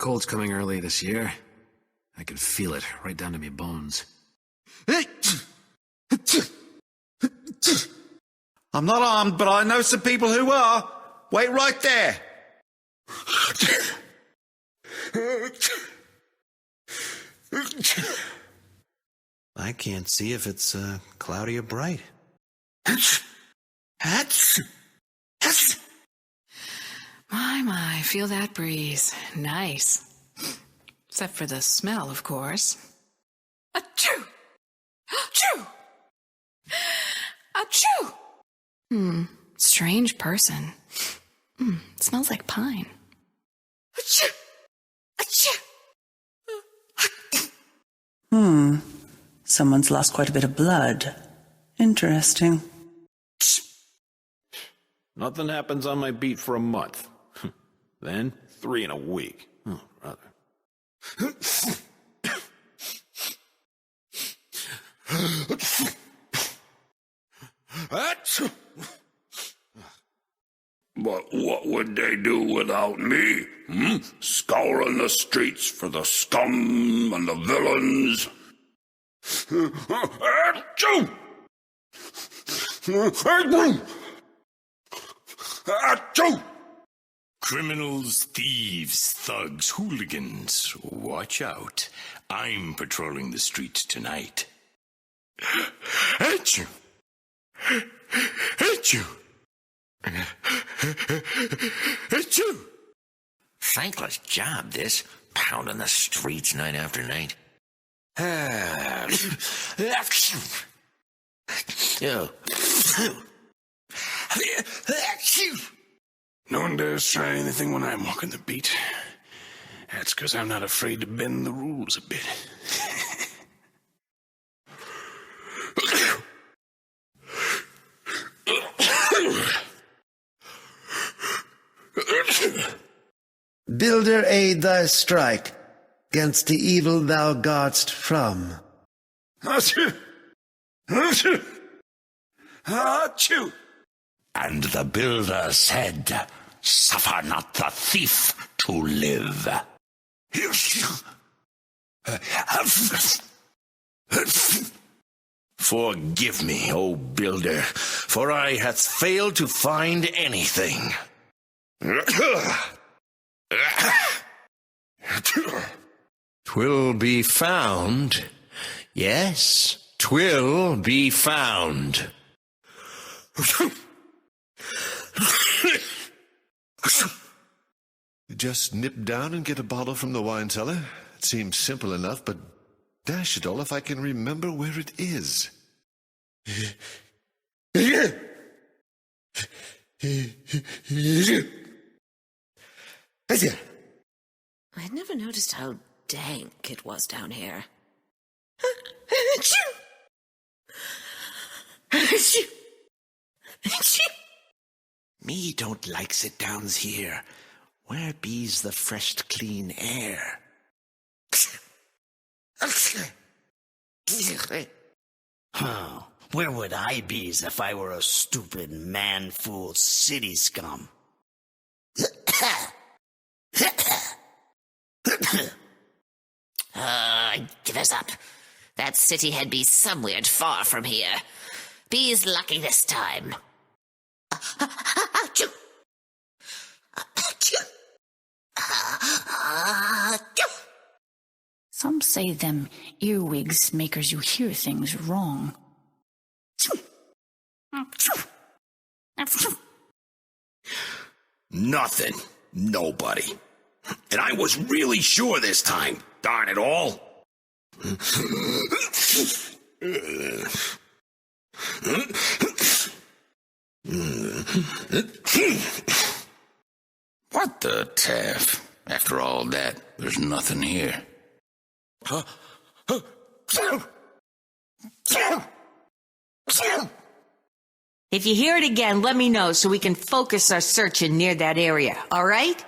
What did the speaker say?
cold's coming early this year. I can feel it right down to me bones. I'm not armed, but I know some people who are. Wait right there. I can't see if it's cloudy or bright. My, feel that breeze. Nice. Except for the smell, of course. Achoo! Achoo! Achoo! Strange person. Smells like pine. Achoo! Achoo! Someone's lost quite a bit of blood. Interesting. Nothing happens on my beat for a month. Then 3 in a week. Oh, brother. But what would they do without me? Scouring the streets for the scum and the villains. Achoo! Achoo! Criminals, thieves, thugs, hooligans, watch out. I'm patrolling the streets tonight. Achoo! Achoo! Achoo! Thankless job, this. Pounding the streets night after night. No one dares try anything when I'm walking the beat. That's because I'm not afraid to bend the rules a bit. Builder, aid thy strike against the evil thou godst from. Achoo! Achoo! Achoo! And the builder said, "Suffer not the thief to live." Forgive me, O builder, for I hath failed to find anything. 'Twill be found. Yes, 'twill be found. Just nip down and get a bottle from the wine cellar. It seems simple enough, but dash it all if I can remember where it is. I'd never noticed how dank it was down here. Me don't like sit-downs here. Where be's the fresh, clean air? Oh, where would I be's if I were a stupid, man-fool city scum? Give us up. That city had be somewhere far from here. Be's lucky this time. Achoo! Achoo! Achoo! Some say them earwigs makers you hear things wrong. Nothing. Nobody. And I was really sure this time. Darn it all. What the taff? After all that, there's nothing here. If you hear it again, let me know so we can focus our searching near that area, all right?